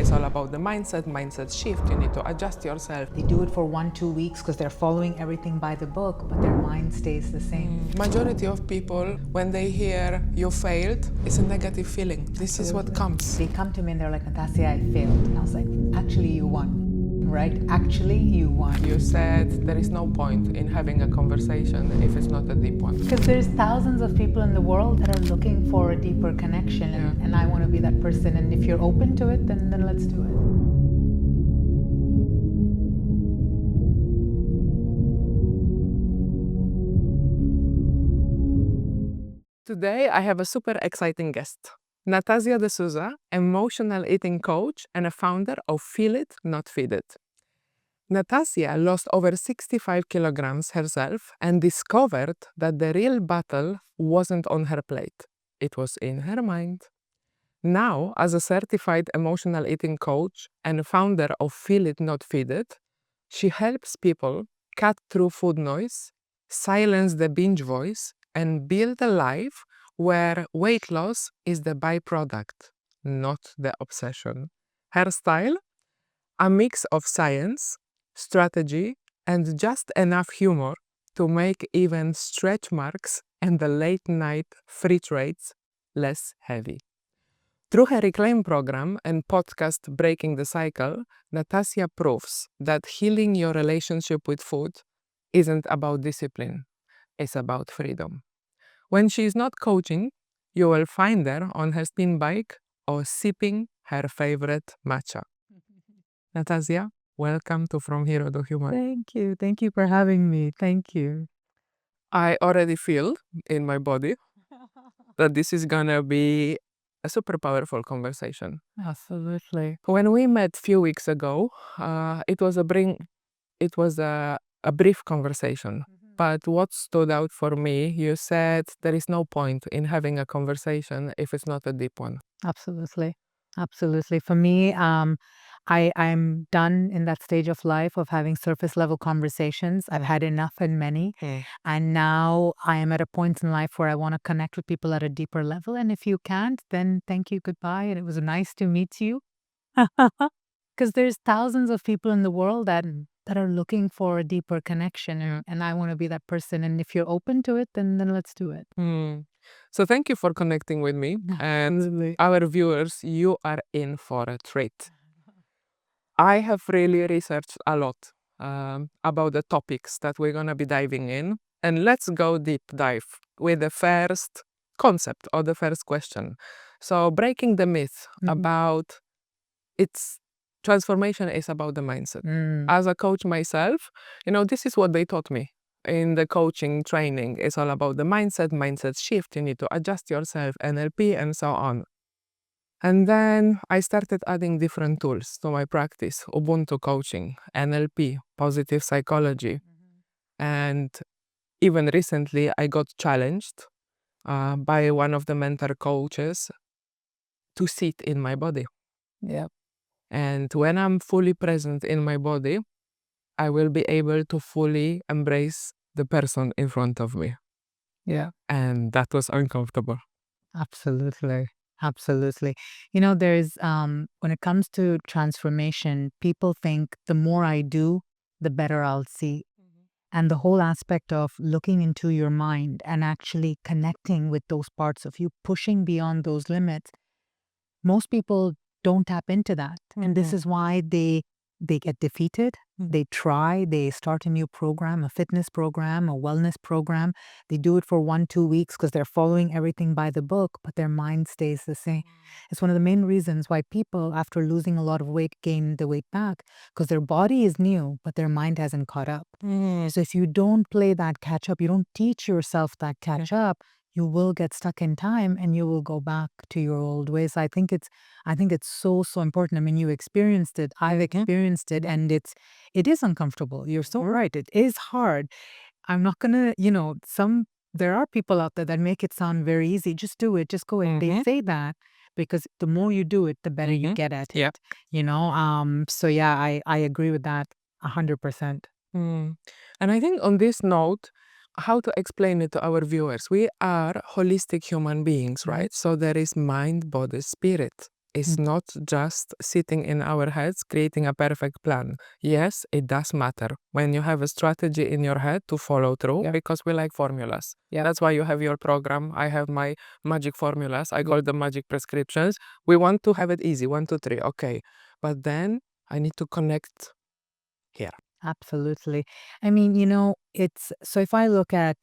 It's all about the mindset shift. You need to adjust yourself. They do it for 1-2 weeks because they're following everything by the book, but their mind stays the same. Majority of people, when they hear you failed, it's a negative feeling. This is what comes. They come to me and they're like, Natassia, I failed. And I was like, actually, you won. Right? Actually, you won. You said there is no point in having a conversation if it's not a deep one. Because there's thousands of people in the world that are looking for a deeper connection, and I want to be that person. And if you're open to it, then let's do it. Today, I have a super exciting guest. Natassia D'Souza, emotional eating coach and a founder of Feel It, Not Feed It. Natassia lost over 65 kilograms herself and discovered that the real battle wasn't on her plate. It was in her mind. Now, as a certified emotional eating coach and founder of Feel It, Not Feed It, she helps people cut through food noise, silence the binge voice, and build a life where weight loss is the byproduct, not the obsession. Her style? A mix of science, strategy, and just enough humor to make even stretch marks and the late night free trades less heavy. Through her Reclaim program and podcast Breaking the Cycle, Natassia proves that healing your relationship with food isn't about discipline, it's about freedom. When she is not coaching, you will find her on her spin bike or sipping her favorite matcha. Natassia, welcome to From Hero to Human. Thank you. Thank you for having me. Thank you. I already feel in my body that this is gonna be a super powerful conversation. Absolutely. When we met a few weeks ago, it was a brief conversation. But what stood out for me, you said there is no point in having a conversation if it's not a deep one. Absolutely. Absolutely. For me, I'm done in that stage of life of having surface level conversations. I've had enough and many. And now I am at a point in life where I want to connect with people at a deeper level. And if you can't, then thank you, goodbye. And it was nice to meet you. Because there's thousands of people in the world that are looking for a deeper connection. And I want to be that person. And if you're open to it, then let's do it. So thank you for connecting with me. And Absolutely. our viewers, you are in for a treat. I have really researched a lot about the topics that we're going to be diving in. And let's go deep dive with the first concept or the first question. So breaking the myth about its transformation is about the mindset. As a coach myself, this is what they taught me in the coaching training. It's all about the mindset shift. You need to adjust yourself, NLP, and so on. And then I started adding different tools to my practice: Ubuntu coaching, NLP, positive psychology. And even recently, I got challenged by one of the mentor coaches to sit in my body. Yeah. And when I'm fully present in my body, I will be able to fully embrace the person in front of me. Yeah. And that was uncomfortable. Absolutely. Absolutely. There's, when it comes to transformation, people think the more I do, the better I'll see. And the whole aspect of looking into your mind and actually connecting with those parts of you, pushing beyond those limits, most people don't tap into that. And this is why they get defeated. They try, they start a new program, a fitness program, a wellness program. They do it for 1-2 weeks because they're following everything by the book, but their mind stays the same. It's one of the main reasons why people, after losing a lot of weight, gain the weight back, because their body is new, but their mind hasn't caught up. So if you don't play that catch up, you don't teach yourself that catch up, you will get stuck in time and you will go back to your old ways. I think it's so important. I mean, you experienced it, I've experienced it, and it is uncomfortable. You're so right. It is hard. I'm not gonna, there are people out there that make it sound very easy. Just do it, just go in. They say that because the more you do it, the better you get at it. So yeah, I agree with that 100%. And I think on this note, how to explain it to our viewers? We are holistic human beings, right? So there is mind, body, spirit. It's not just sitting in our heads creating a perfect plan. Yes, it does matter when you have a strategy in your head to follow through, because we like formulas. That's why you have your program. I have my magic formulas. I call them magic prescriptions. We want to have it easy. 1, 2, 3. Okay. But then I need to connect here. Absolutely. I mean, it's so if I look at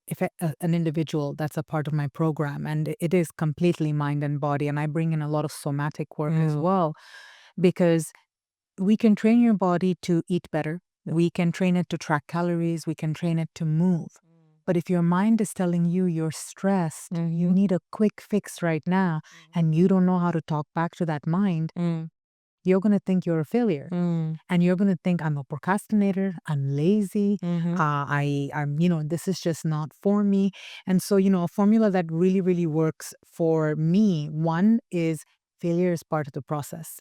if an individual that's a part of my program, and it is completely mind and body, and I bring in a lot of somatic work as well, because we can train your body to eat better. We can train it to track calories. We can train it to move. But if your mind is telling you you're stressed, you need a quick fix right now, and you don't know how to talk back to that mind, you're going to think you're a failure. And you're going to think I'm a procrastinator, I'm lazy, this is just not for me. And so, a formula that really, really works for me, one is failure is part of the process.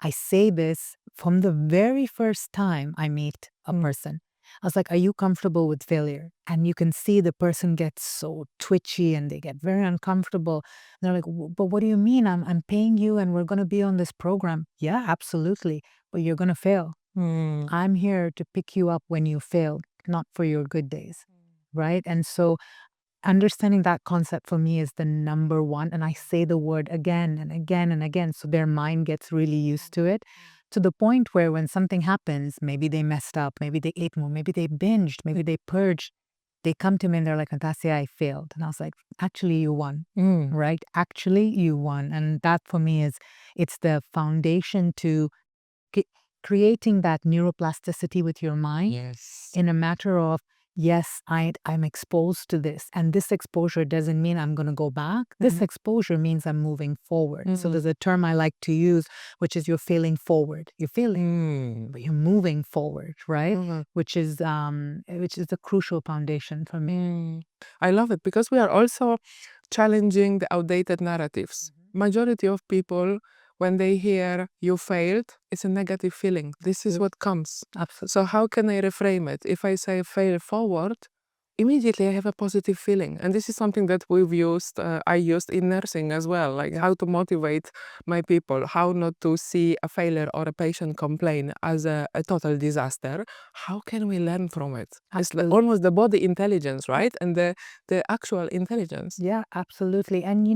I say this from the very first time I meet a person. I was like, are you comfortable with failure? And you can see the person gets so twitchy and they get very uncomfortable. And they're like, but what do you mean? I'm paying you and we're going to be on this program. Yeah, absolutely. But you're going to fail. I'm here to pick you up when you failed, not for your good days. Right? And so understanding that concept for me is the number one. And I say the word again and again and again. So their mind gets really used to it, to the point where when something happens, maybe they messed up, maybe they ate more, maybe they binged, maybe they purged, they come to me and they're like, Natassia, I failed. And I was like, actually, you won, right? Actually, you won. And that for me it's the foundation to creating that neuroplasticity with your mind in a matter of, yes, I'm exposed to this. And this exposure doesn't mean I'm going to go back. This exposure means I'm moving forward. So there's a term I like to use, which is you're failing forward. You're failing, but you're moving forward, right? Which is the crucial foundation for me. I love it, because we are also challenging the outdated narratives. Majority of people, when they hear you failed, it's a negative feeling. This is what comes. Absolutely. So how can I reframe it? If I say fail forward, immediately I have a positive feeling. And this is something that I used in nursing as well, like how to motivate my people, how not to see a failure or a patient complain as a total disaster. How can we learn from it? It's like almost the body intelligence, right? And the actual intelligence. Yeah, absolutely. And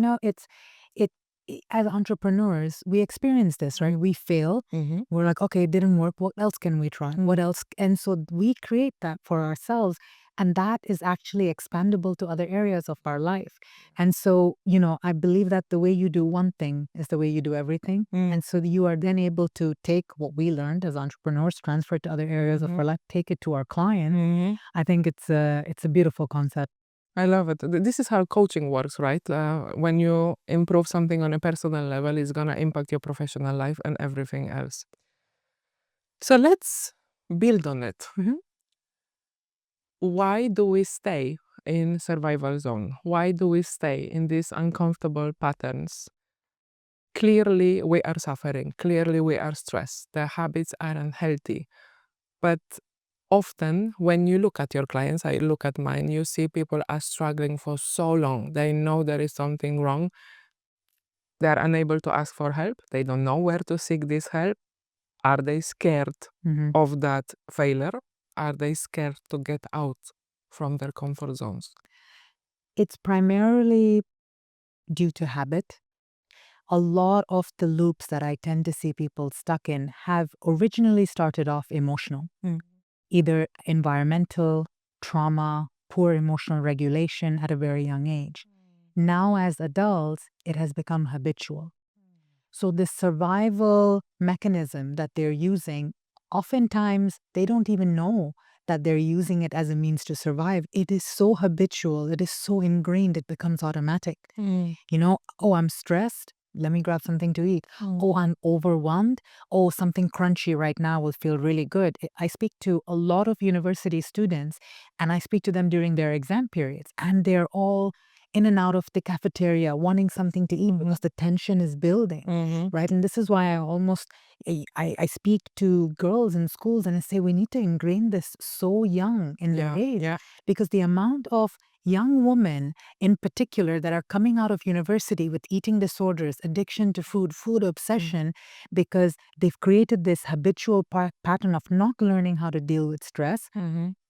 as entrepreneurs, we experience this, right? We fail. We're like, okay, it didn't work. What else can we try? What else? And so we create that for ourselves. And that is actually expandable to other areas of our life. And so, I believe that the way you do one thing is the way you do everything. And so you are then able to take what we learned as entrepreneurs, transfer it to other areas of our life, take it to our client. I think it's a beautiful concept. I love it. This is how coaching works, right? When you improve something on a personal level, it's going to impact your professional life and everything else. So let's build on it. Why do we stay in survival zone? Why do we stay in these uncomfortable patterns? Clearly, we are suffering. Clearly, we are stressed. The habits are unhealthy. But often, when you look at your clients, I look at mine, you see people are struggling for so long. They know there is something wrong. They are unable to ask for help. They don't know where to seek this help. Are they scared of that failure? Are they scared to get out from their comfort zones? It's primarily due to habit. A lot of the loops that I tend to see people stuck in have originally started off emotional, either environmental, trauma, poor emotional regulation at a very young age. Now, as adults, it has become habitual. So the survival mechanism that they're using, oftentimes they don't even know that they're using it as a means to survive. It is so habitual. It is so ingrained. It becomes automatic. Oh, I'm stressed. Let me grab something to eat. Oh, I'm overwhelmed. Oh, something crunchy right now will feel really good. I speak to a lot of university students, and I speak to them during their exam periods, and they're all in and out of the cafeteria wanting something to eat because the tension is building, right? And this is why I almost, I speak to girls in schools and I say we need to ingrain this so young in their age, because the amount of young women in particular that are coming out of university with eating disorders, addiction to food, food obsession, because they've created this habitual pattern of not learning how to deal with stress,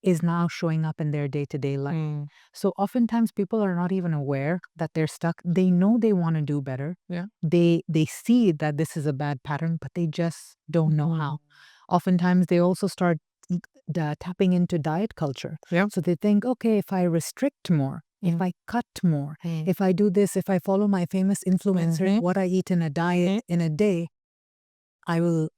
is now showing up in their day-to-day life. So oftentimes people are not even aware that they're stuck. They know they want to do better. They see that this is a bad pattern, but they just don't know how. Oftentimes they also start tapping into diet culture. So they think, okay, if I restrict more, if I cut more, if I do this, if I follow my famous influencer, what I eat in a diet in a day, it'll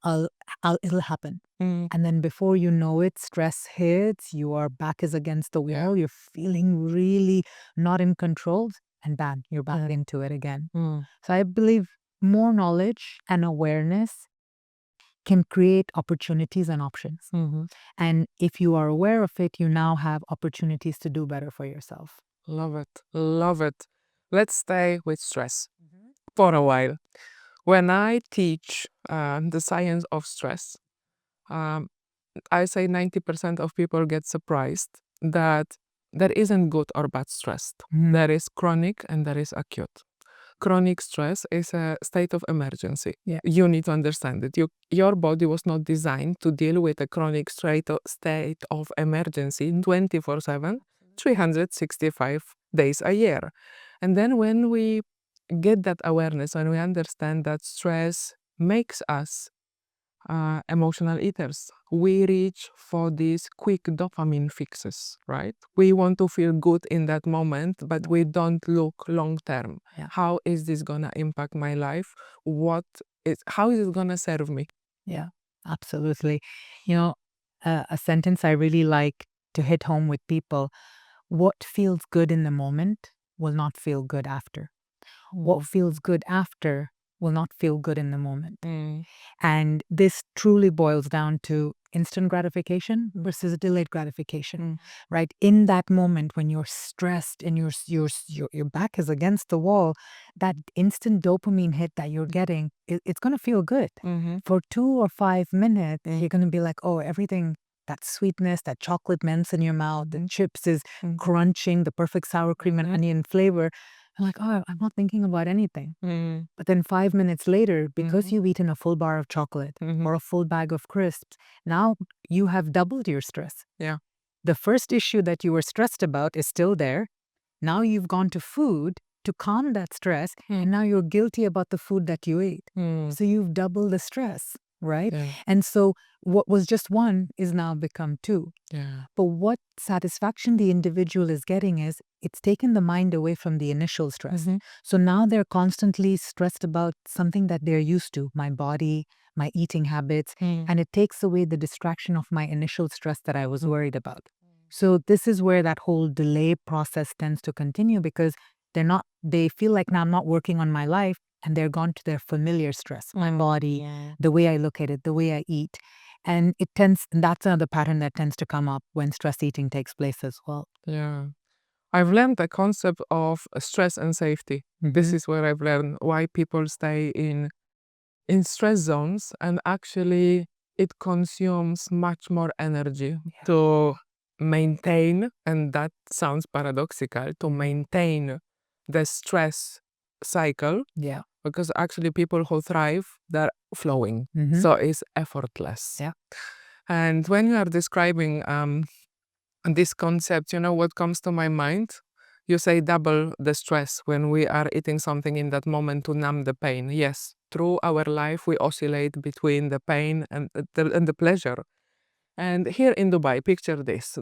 happen. And then before you know it, stress hits, your back is against the wall, you're feeling really not in control, and bam, you're back into it again. So I believe more knowledge and awareness can create opportunities and options. And if you are aware of it, you now have opportunities to do better for yourself. Love it. Love it. Let's stay with stress for a while. When I teach the science of stress, I say 90% of people get surprised that there isn't good or bad stress. There is chronic and there is acute. Chronic stress is a state of emergency. You need to understand it. Your body was not designed to deal with a chronic state of emergency 24/7, 365 days a year. And then when we get that awareness, when we understand that stress makes us emotional eaters, we reach for these quick dopamine fixes, right? We want to feel good in that moment, but we don't look long term. How is this gonna impact my life? How is it gonna serve me? Yeah, absolutely. You know, a sentence I really like to hit home with people: what feels good in the moment will not feel good after. What feels good after will not feel good in the moment. And this truly boils down to instant gratification versus delayed gratification, right? In that moment when you're stressed and your back is against the wall, that instant dopamine hit that you're getting, it's going to feel good. For 2 or 5 minutes, you're going to be like, oh, everything, that sweetness, that chocolate melts in your mouth, the chips is crunching, the perfect sour cream and onion flavor. I'm like, oh, I'm not thinking about anything. But then 5 minutes later, because you've eaten a full bar of chocolate or a full bag of crisps, now you have doubled your stress. The first issue that you were stressed about is still there. Now you've gone to food to calm that stress, and now you're guilty about the food that you ate. So you've doubled the stress, right? And so what was just one is now become two. But what satisfaction the individual is getting is it's taken the mind away from the initial stress. So now they're constantly stressed about something that they're used to, my body, my eating habits, and it takes away the distraction of my initial stress that I was worried about. So this is where that whole delay process tends to continue, because they feel like, now I'm not working on my life, and they're gone to their familiar stress, my body, the way I look at it, the way I eat. And that's another pattern that tends to come up when stress eating takes place as well. I've learned the concept of stress and safety. This is where I've learned why people stay in stress zones, and actually it consumes much more energy to maintain, and that sounds paradoxical, to maintain the stress cycle. Because actually people who thrive, they're flowing. So it's effortless. And when you are describing this concept, you know what comes to my mind? You say double the stress when we are eating something in that moment to numb the pain. Yes, through our life, we oscillate between the pain and the pleasure. And here in Dubai, picture this.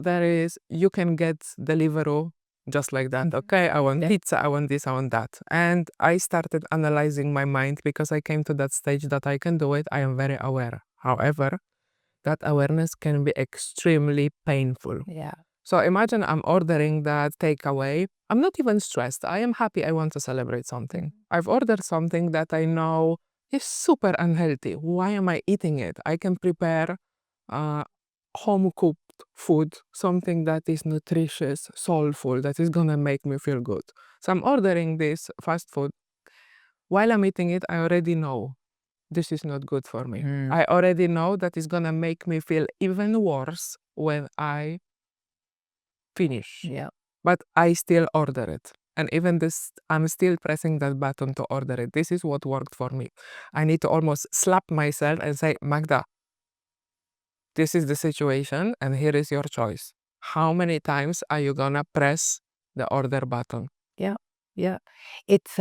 You can get Deliveroo just like that. Okay, I want pizza, I want this, I want that. And I started analyzing my mind, because I came to that stage that I can do it. I am very aware. However, that awareness can be extremely painful. So imagine I'm ordering that takeaway. I'm not even stressed. I am happy. I want to celebrate something. I've ordered something that I know is super unhealthy. Why am I eating it? I can prepare home-cooked food, something that is nutritious, soulful, that is gonna make me feel good. So I'm ordering this fast food. While I'm eating it, I already know this is not good for me. Mm. I already know that it's gonna make me feel even worse when I finish. Yeah. But I still order it. And even this, I'm still pressing that button to order it. This is what worked for me. I need to almost slap myself and say, Magda, this is the situation and here is your choice. How many times are you gonna press the order button? Yeah. Yeah. It's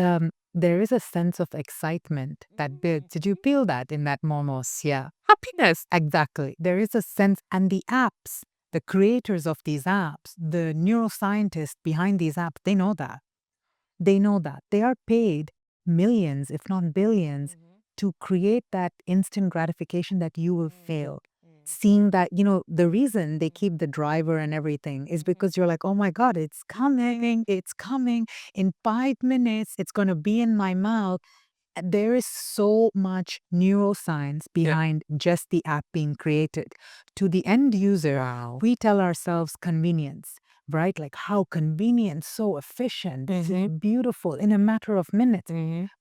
there is a sense of excitement that builds. Did you feel that in that moment? Yeah. Happiness. Exactly. There is a sense, and the apps, the creators of these apps, the neuroscientists behind these apps, they know that. They know that. They are paid millions, if not billions, to create that instant gratification that you will fail. Seeing that, the reason they keep the driver and everything is because you're like, oh my God, it's coming. In 5 minutes, it's going to be in my mouth. There is so much neuroscience behind just the app being created. To the end user, Wow. we tell ourselves convenience, right? Like how convenient, so efficient, beautiful in a matter of minutes.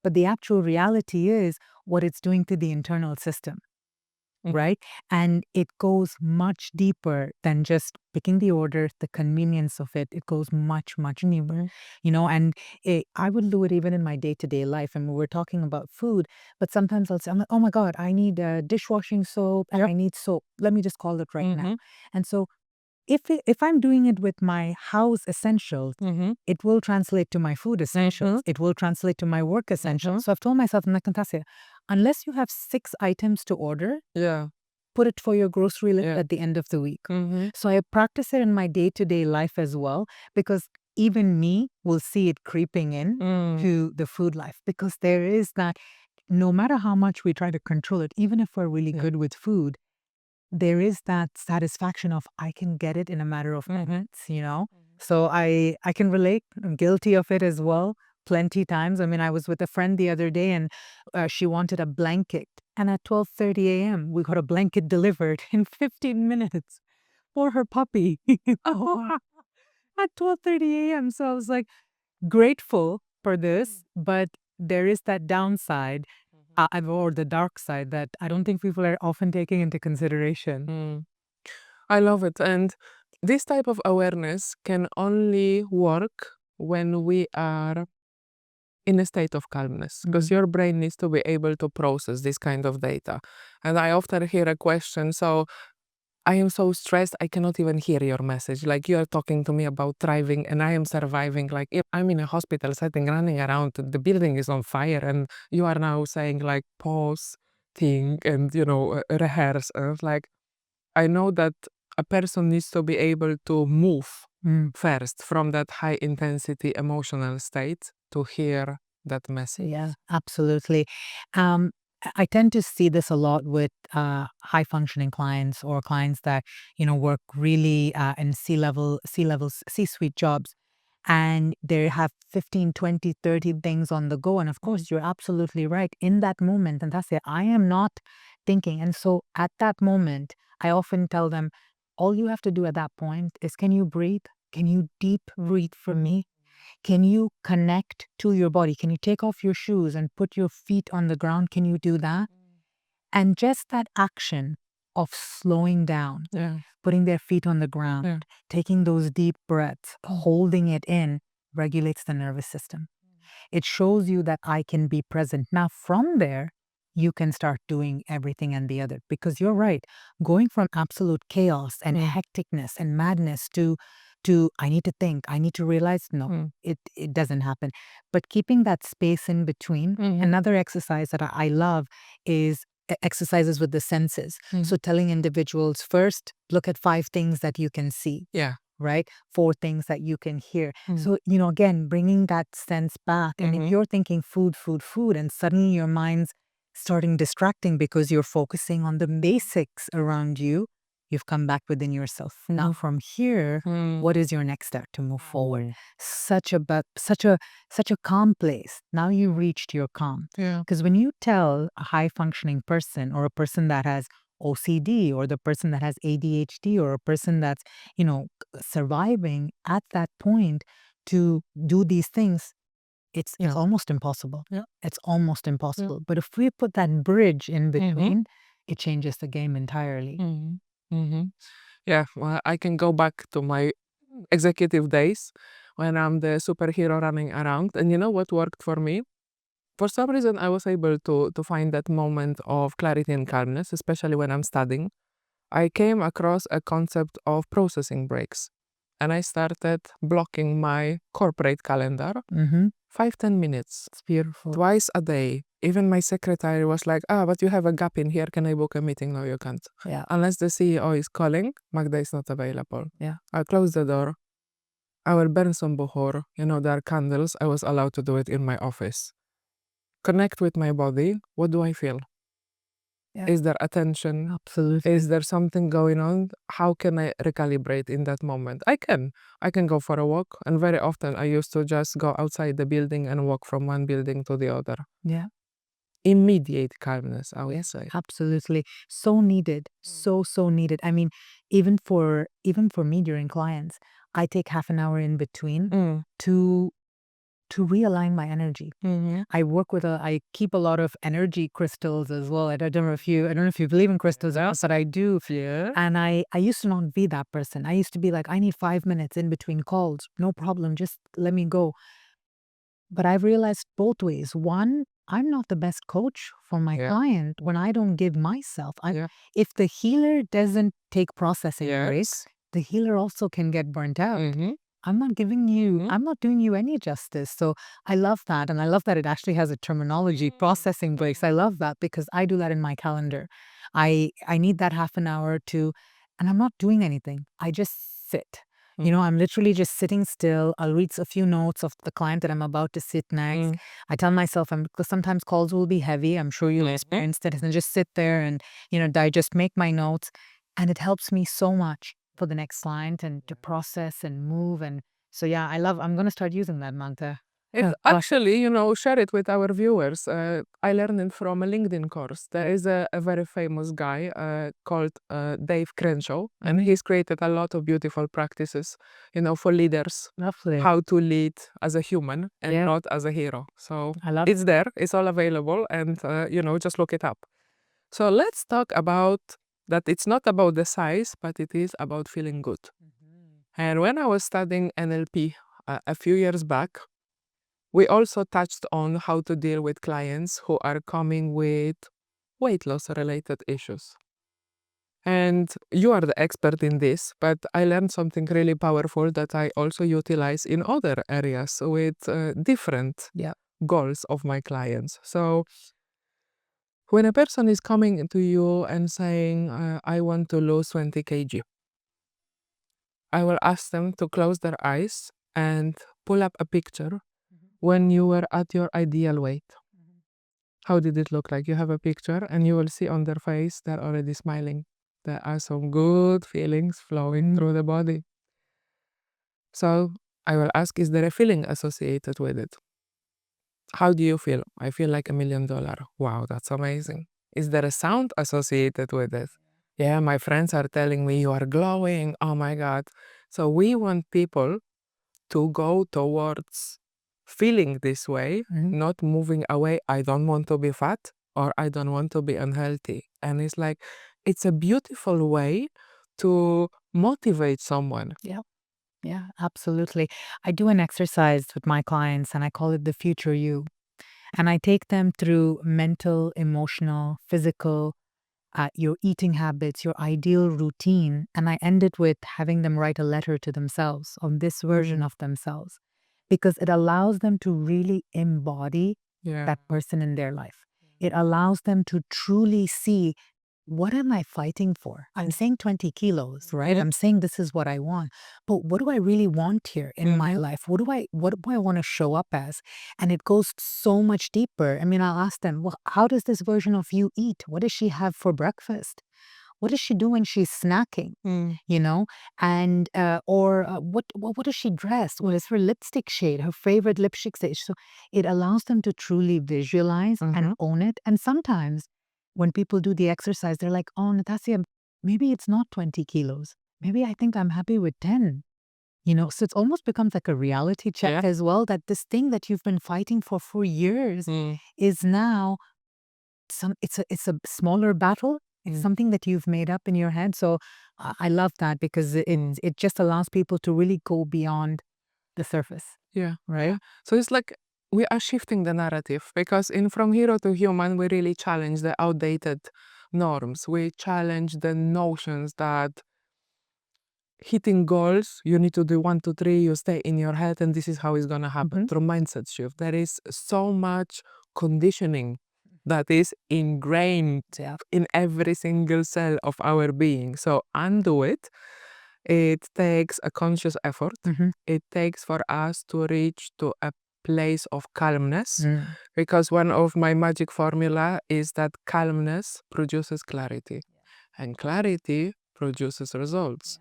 But the actual reality is what it's doing to the internal system. Right? And it goes much deeper than just picking the order, the convenience of it. It goes much, much deeper, and I would do it even in my day-to-day life. And we're talking about food, but sometimes I'm like, oh my God, I need dishwashing soap and I need soap. Let me just call it right now. And so if I'm doing it with my house essentials, it will translate to my food essentials. It will translate to my work essentials. So I've told myself, Natassia, unless you have 6 items to order, Yeah. put it for your grocery list at the end of the week. So I practice it in my day-to-day life as well, because even me will see it creeping in to the food life, because there is that, no matter how much we try to control it, even if we're really good with food, there is that satisfaction of I can get it in a matter of minutes, So I can relate. I'm guilty of it as well, plenty times. I mean, I was with a friend the other day and she wanted a blanket. And at 12:30 a.m., we got a blanket delivered in 15 minutes for her puppy. At 12:30 a.m. So I was like grateful for this, but there is that downside or the dark side that I don't think people are often taking into consideration. I love it. And this type of awareness can only work when we are in a state of calmness, because your brain needs to be able to process this kind of data. And I often hear a question, so I am so stressed, I cannot even hear your message. Like, you are talking to me about thriving and I am surviving. Like, if I'm in a hospital setting, running around, the building is on fire, and you are now saying, like, pause, think, and, rehearse. And it's like, I know that a person needs to be able to move first from that high intensity emotional state to hear that message. Yeah, absolutely. I tend to see this a lot with high functioning clients or clients that work really in C-suite jobs, and they have 15, 20, 30 things on the go. And of course, you're absolutely right. In that moment, and that's it, I am not thinking. And so at that moment, I often tell them, all you have to do at that point is, can you breathe? Can you deep breathe for me? Can you connect to your body? Can you take off your shoes and put your feet on the ground? Can you do that? And just that action of slowing down, putting their feet on the ground, taking those deep breaths, holding it in, regulates the nervous system. It shows you that I can be present. Now, from there, you can start doing everything and the other. Because you're right, going from absolute chaos and hecticness and madness to I need to think, I need to realize, no, it doesn't happen. But keeping that space in between. Another exercise that I love is exercises with the senses. So telling individuals, first, look at 5 things that you can see. Yeah. Right? 4 things that you can hear. So, again, bringing that sense back. And if you're thinking food, food, food, and suddenly your mind's starting distracting because you're focusing on the basics around you, you've come back within yourself. Now, from here, what is your next step to move forward? Such a calm place. Now you reached your calm. Because when you tell a high functioning person, or a person that has OCD, or the person that has ADHD, or a person that's, surviving at that point, to do these things, it's Yeah. almost impossible. Yeah. It's almost impossible. But if we put that bridge in Mhm. between, it changes the game entirely. Mhm. Mhm. Yeah, well, I can go back to my executive days when I'm the superhero running around. And you know what worked for me? For some reason, I was able to find that moment of clarity and calmness, especially when I'm studying. I came across a concept of processing breaks. And I started blocking my corporate calendar Mm-hmm. 5-10 minutes It's beautiful. twice a day. Even my secretary was like, but you have a gap in here. Can I book a meeting? No, you can't. Yeah. Unless the CEO is calling, Magda is not available. Yeah. I'll close the door. I will burn some buhor. There are candles. I was allowed to do it in my office. Connect with my body. What do I feel? Yeah. Is there attention? Absolutely. Is there something going on? How can I recalibrate in that moment? I can go for a walk. And very often I used to just go outside the building and walk from one building to the other. Yeah. Immediate calmness, I would say. Absolutely. So needed. So needed. I mean, even for me during clients, I take half an hour in between to realign my energy. Mhm. I keep a lot of energy crystals as well. I don't know if you believe in crystals, but I do. Yeah. And I used to not be that person. I used to be like, I need 5 minutes in between calls. No problem. Just let me go. But I've realized both ways. One, I'm not the best coach for my Yeah. client when I don't give myself. Yeah. If the healer doesn't take processing breaks, Yes. the healer also can get burnt out. Mhm. I'm not giving you, Mhm. I'm not doing you any justice. So I love that. And I love that it actually has a terminology, processing breaks. I love that because I do that in my calendar. I need that half an hour and I'm not doing anything. I just sit. I'm literally just sitting still. I'll read a few notes of the client that I'm about to sit next. I tell myself, because sometimes calls will be heavy. I'm sure you'll experience that. And just sit there and, digest, make my notes. And it helps me so much for the next client and to process and move. And so, yeah, I'm going to start using that mantra. It's actually, share it with our viewers. I learned it from a LinkedIn course. There is a very famous guy called Dave Crenshaw, and he's created a lot of beautiful practices, for leaders, Lovely. how to lead as a human and Yeah. not as a hero. So I love it's there, it's all available, and, just look it up. So let's talk about that it's not about the size, but it is about feeling good. And when I was studying NLP a few years back, we also touched on how to deal with clients who are coming with weight loss related issues. And you are the expert in this, but I learned something really powerful that I also utilize in other areas with different goals of my clients. So when a person is coming to you and saying, I want to lose 20 kg, I will ask them to close their eyes and pull up a picture when you were at your ideal weight. How did it look like? You have a picture and you will see on their face they're already smiling. There are some good feelings flowing through the body. So I will ask, is there a feeling associated with it? How do you feel? I feel like $1 million. Wow, that's amazing. Is there a sound associated with it? Yeah, my friends are telling me you are glowing. Oh my God. So we want people to go towards feeling this way, not moving away. I don't want to be fat or I don't want to be unhealthy. And it's like, it's a beautiful way to motivate someone. Yeah, absolutely. I do an exercise with my clients and I call it the future you. And I take them through mental, emotional, physical, your eating habits, your ideal routine. And I end it with having them write a letter to themselves on this version of themselves because it allows them to really embody that person in their life. It allows them to truly see, what am I fighting for? I'm saying 20 kilos, right? I'm saying this is what I want. But what do I really want here in my life? What do I want to show up as? And it goes so much deeper. I mean, I'll ask them, well, how does this version of you eat? What does she have for breakfast? What does she do when she's snacking? And what does she dress? What is her lipstick shade? Her favorite lipstick shade? So it allows them to truly visualize and own it. And sometimes when people do the exercise, they're like, oh, Natassia, maybe it's not 20 kilos. Maybe I think I'm happy with 10. So it almost becomes like a reality check as well, that this thing that you've been fighting for years is now it's a smaller battle. It's something that you've made up in your head. So I love that, because it just allows people to really go beyond the surface. Yeah. Right? So it's like we are shifting the narrative, because in From Hero to Human, we really challenge the outdated norms. We challenge the notions that hitting goals, you need to do 1, 2, 3, you stay in your head, and this is how it's going to happen through mindset shift. There is so much conditioning that is ingrained in every single cell of our being. So undo it. It takes a conscious effort. It takes for us to reach to a place of calmness, because one of my magic formula is that calmness produces clarity, and clarity produces results.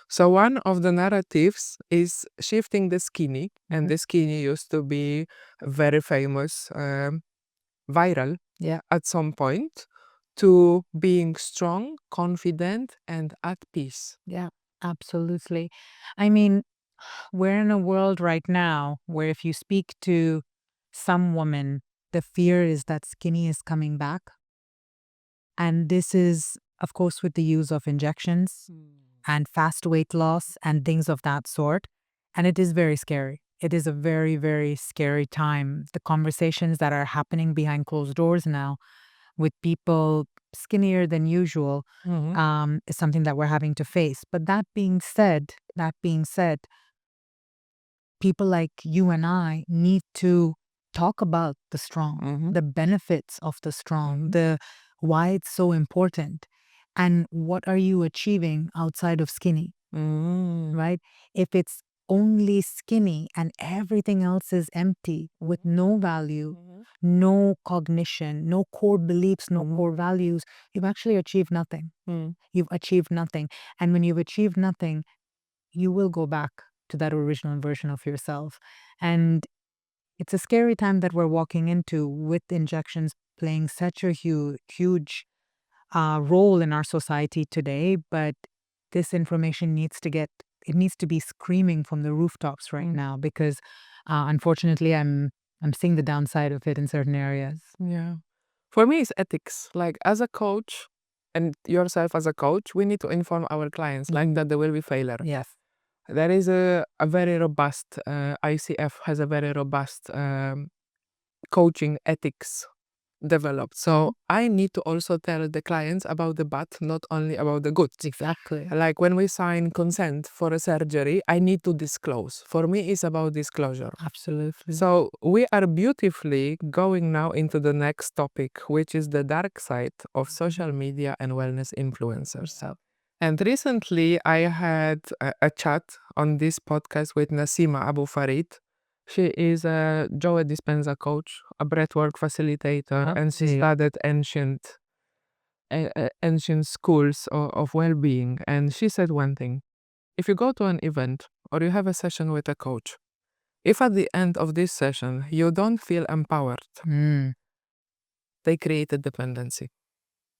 So one of the narratives is shifting the skinny, and the skinny used to be very famous, viral at some point, to being strong, confident, and at peace. Yeah, absolutely. I mean, we're in a world right now where if you speak to some woman, the fear is that skinny is coming back. And this is, of course, with the use of injections and fast weight loss and things of that sort. And it is very scary. It is a very, very scary time. The conversations that are happening behind closed doors now with people skinnier than usual is something that we're having to face. But that being said, people like you and I need to talk about the strong, the benefits of the strong, the why it's so important, and what are you achieving outside of skinny, right? If it's only skinny and everything else is empty with no value, no cognition, no core beliefs, no core values, you've actually achieved nothing. You've achieved nothing. And when you've achieved nothing, you will go back to that original version of yourself. And it's a scary time that we're walking into, with injections playing such a huge role in our society today. But this information needs to be screaming from the rooftops right now, because unfortunately I'm seeing the downside of it in certain areas. Yeah. For me, it's ethics. Like, as a coach, and yourself as a coach, we need to inform our clients like that there will be failure. Yes. There is a very robust, ICF has a very robust coaching ethics developed. So I need to also tell the clients about the bad, not only about the good. Exactly. Like when we sign consent for a surgery, I need to disclose. For me, it's about disclosure. Absolutely. So we are beautifully going now into the next topic, which is the dark side of social media and wellness influencers. And recently I had a chat on this podcast with Nassima Abu Farid. She is a Joe Dispenza coach, a breathwork facilitator, and she studied ancient schools of well-being. And she said one thing: if you go to an event or you have a session with a coach, if at the end of this session you don't feel empowered, they create a dependency.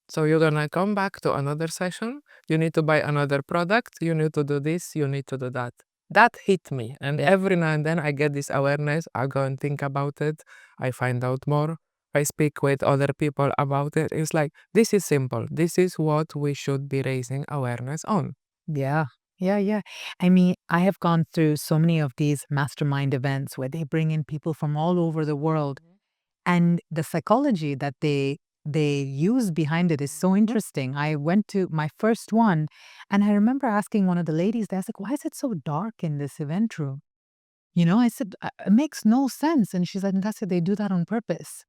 So you're gonna come back to another session, you need to buy another product, you need to do this, you need to do that. That hit me. And every now and then I get this awareness, I go and think about it, I find out more, I speak with other people about it. It's like, this is simple. This is what we should be raising awareness on. Yeah. Yeah. I mean, I have gone through so many of these mastermind events where they bring in people from all over the world, and the psychology that they use behind it is so interesting. I went to my first one, and I remember asking one of the ladies, I was like, why is it so dark in this event room? I said, it makes no sense. And she's like, Natassia, they do that on purpose.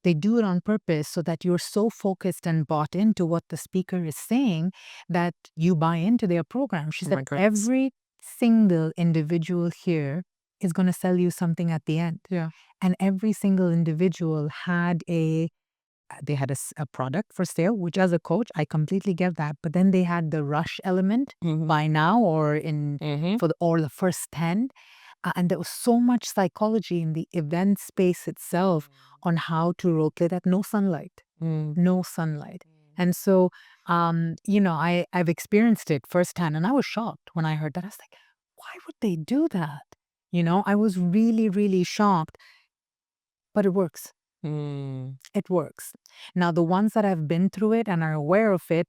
They do it on purpose so that you're so focused and bought into what the speaker is saying that you buy into their program. She said, every single individual here is going to sell you something at the end. Yeah. And every single individual had a product for sale, which as a coach, I completely get that. But then they had the rush element by now or or the first 10. And there was so much psychology in the event space itself on how to role play that. No sunlight. No sunlight. And so, I've experienced it firsthand, and I was shocked when I heard that. I was like, why would they do that? I was really, really shocked, but it works. Mm. It works. Now, the ones that have been through it and are aware of it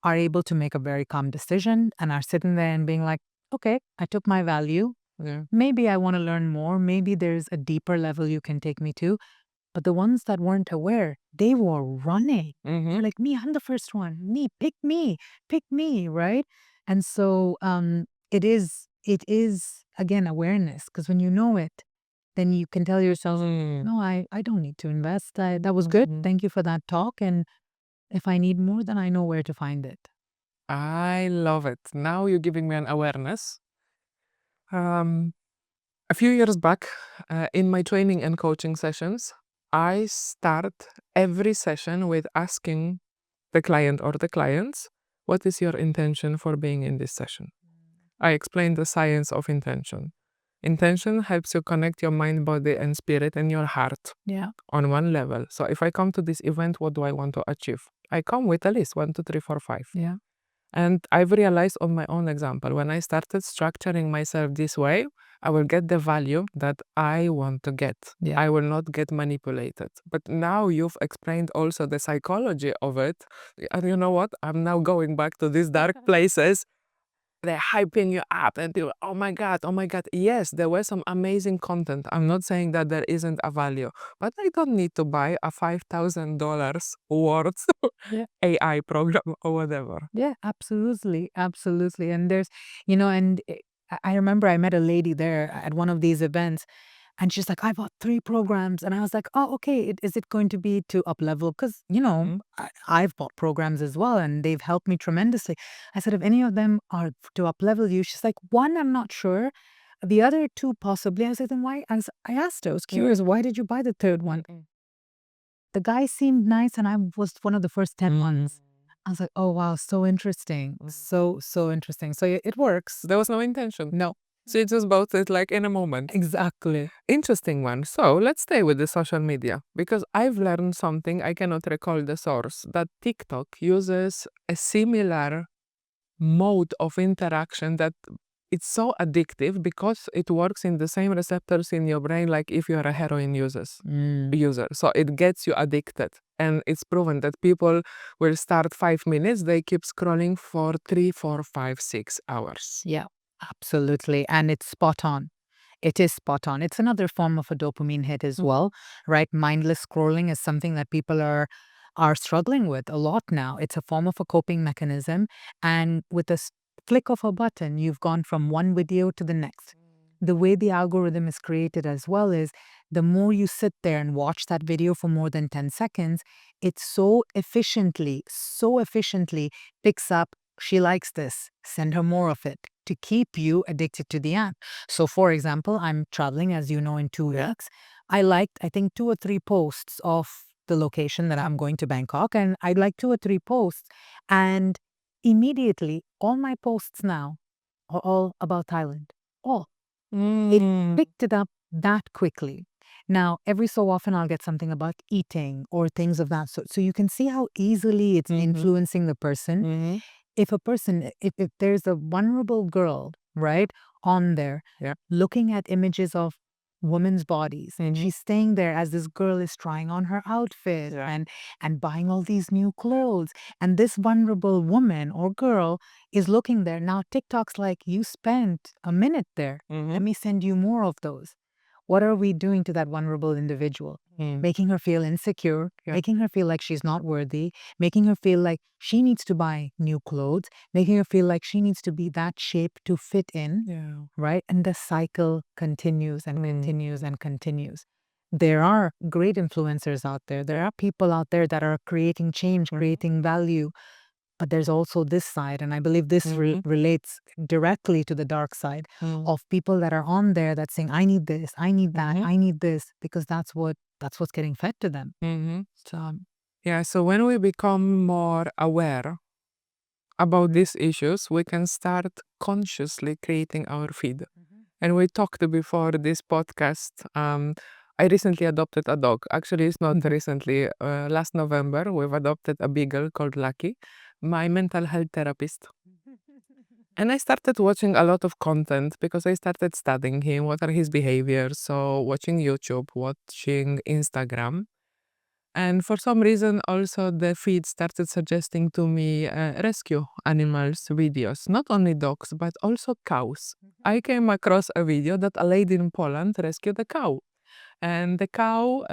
are able to make a very calm decision and are sitting there and being like, okay, I took my value. Yeah. Maybe I want to learn more. Maybe there's a deeper level you can take me to. But the ones that weren't aware, they were running. Mm-hmm. They're like, me, I'm the first one. Pick me, right? And so it is again awareness, because when you know it, then you can tell yourself, no, I don't need to invest. That was good. Mhm. Thank you for that talk. And if I need more, then I know where to find it. I love it. Now you're giving me an awareness. A few years back, in my training and coaching sessions, I start every session with asking the client or the clients, what is your intention for being in this session? I explain the science of intention. Intention helps you connect your mind, body, and spirit and your heart Yeah. on one level. So if I come to this event, what do I want to achieve? I come with a list 1, 2, 3, 4, 5. Yeah. And I've realized on my own example, when I started structuring myself this way, I will get the value that I want to get. Yeah. I will not get manipulated. But now you've explained also the psychology of it. And you know what? I'm now going back to these dark places. They're hyping you up and you're, oh my God. Yes, there was some amazing content. I'm not saying that there isn't a value, but I don't need to buy a $5,000 worth Yeah. AI program or whatever. Yeah, absolutely. Absolutely. And there's, and I remember I met a lady there at one of these events, and she's like, I bought 3 programs. And I was like, oh, okay. Is it going to be to up level? Because, Mhm. I've bought programs as well, and they've helped me tremendously. I said, if any of them are to up level you, she's like, one, I'm not sure. The other 2, possibly. I said, then why? I asked her, I was curious, why did you buy the 3rd one? The guy seemed nice, and I was one of the first 10 ones. I was like, oh, wow, so interesting. So interesting. So it works. There was no intention. No, So you just bought it like in a moment. exactly. Interesting one. So let's stay with the social media because I've learned something, I cannot recall the source, that TikTok uses a similar mode of interaction that it's so addictive because it works in the same receptors in your brain like if you're a heroin user. So it gets you addicted. And it's proven that people will start 5 minutes, they keep scrolling for 3, 4, 5, 6 hours. Yeah, absolutely. And it's spot on. It is spot on. It's another form of a dopamine hit as well, right? Mindless scrolling is something that people are struggling with a lot now. It's a form of a coping mechanism. And with a flick of a button, you've gone from one video to the next. The way the algorithm is created as well is the more you sit there and watch that video for more than 10 seconds, it so efficiently picks up, she likes this, send her more of it, to keep you addicted to the app. So, for example, I'm traveling, as you know, in 2 weeks. I liked, I think, 2 or 3 posts of the location that I'm going to Bangkok, and I like 2 or 3 posts. And immediately, all my posts now are all about Thailand. All. It picked it up that quickly. Now, every so often, I'll get something about eating or things of that sort. So you can see how easily it's influencing the person. If a person, if there's a vulnerable girl, right, on there, Yeah. looking at images of women's bodies, and she's staying there as this girl is trying on her outfit and buying all these new clothes, and this vulnerable woman or girl is looking there. Now TikTok's like, you spent a minute there, let me send you more of those. What are we doing to that vulnerable individual? Making her feel insecure, making her feel like she's not worthy, making her feel like she needs to buy new clothes, making her feel like she needs to be that shape to fit in, Yeah. right? And the cycle continues and continues and continues. There are great influencers out there. There are people out there that are creating change, creating value. But there's also this side, and I believe this relates directly to the dark side of people that are on there that's saying, I need this, I need that, I need this, because that's what's getting fed to them. So Yeah, so when we become more aware about these issues, we can start consciously creating our feed. And we talked before this podcast. I recently adopted a dog. Actually, it's not recently. Last November, we've adopted a beagle called Lucky, my mental health therapist. And I started watching a lot of content because I started studying him, what are his behaviors. So watching YouTube, watching Instagram. And for some reason, also the feed started suggesting to me rescue animals videos, not only dogs, but also cows. I came across a video that a lady in Poland rescued a cow. And the cow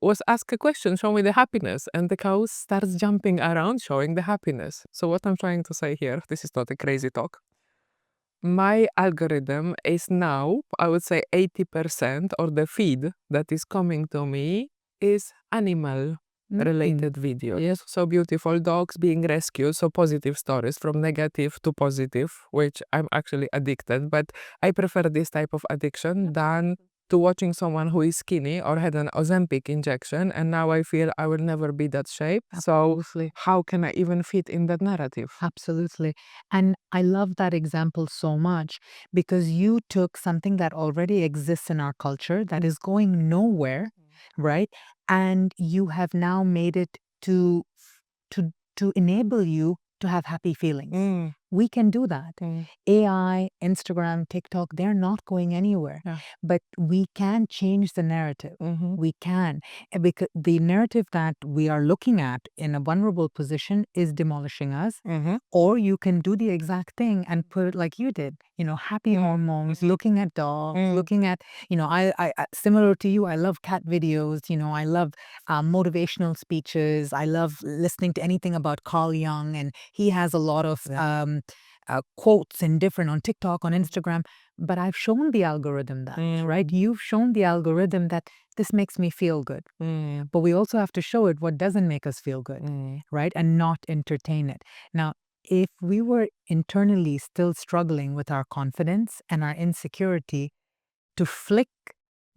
was asked a question, show me the happiness. And the cow starts jumping around, showing the happiness. So, what I'm trying to say here, this is not a crazy talk. My algorithm is now, I would say 80%, or the feed that is coming to me is animal related videos. Yes, so beautiful dogs being rescued, so positive stories from negative to positive, which I'm actually addicted, but I prefer this type of addiction than to watching someone who is skinny or had an Ozempic injection and now I feel I will never be that shape. So Absolutely. how can I even fit in that narrative? Absolutely. And I love that example so much because you took something that already exists in our culture that is going nowhere, right? And you have now made it to enable you to have happy feelings. Mm, We can do that. mm, AI, Instagram, TikTok, they're not going anywhere. yeah. But we can change the narrative. Mhm. We can. Because the narrative that we are looking at in a vulnerable position is demolishing us. Mhm. Or you can do the exact thing and put it like you did, happy hormones, looking at dogs, Mm. looking at, similar to you, I love cat videos, I love motivational speeches. I love listening to anything about Carl Jung, and he has a lot of quotes and different on TikTok, on Instagram. But I've shown the algorithm that, right? You've shown the algorithm that this makes me feel good. Mm. But we also have to show it what doesn't make us feel good, Mm. right? And not entertain it. Now, if we were internally still struggling with our confidence and our insecurity, to flick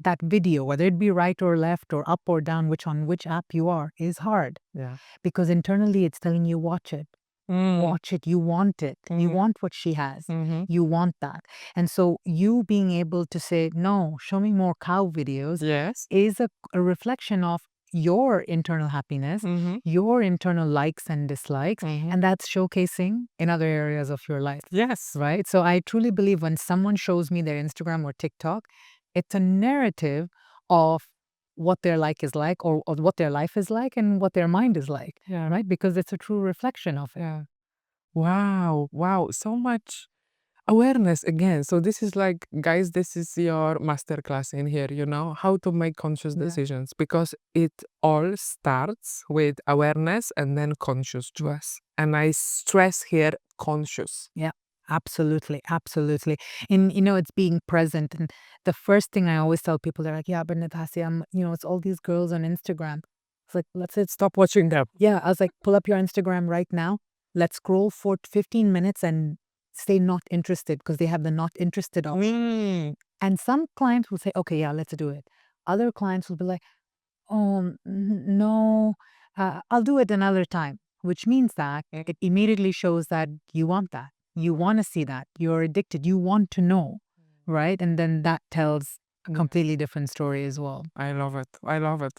that video, whether it be right or left or up or down, which app you are, is hard. Yeah. Because internally it's telling you, watch it. Mm. Watch it. You want it. You want what she has. Mhm. You want that. And so you being able to say, no, show me more cow videos Yes. is a reflection of your internal happiness, Mhm. your internal likes and dislikes, Mhm. and that's showcasing in other areas of your life, Yes. right? So I truly believe when someone shows me their Instagram or TikTok, it's a narrative of what their like is like or what their life is like and what their mind is like, Yeah. right? Because it's a true reflection of it. Yeah. Wow. Wow. So much awareness again. So this is like, guys, this is your masterclass in here, how to make conscious Yeah. decisions because it all starts with awareness and then conscious choice. And I stress here conscious. Yeah, absolutely. Absolutely. And, it's being present. And the first thing I always tell people, they're like, yeah, but Natassia, it's all these girls on Instagram. It's like, let's Stop watching them. yeah, I was like, pull up your Instagram right now. Let's scroll for 15 minutes and stay not interested because they have the not interested option. Mm. And some clients will say, okay, yeah, let's do it. Other clients will be like, oh, no, I'll do it another time, which means that it immediately shows that you want that. You want to see that. You're addicted. You want to know, right? And then that tells a Yeah. completely different story as well. I love it. I love it.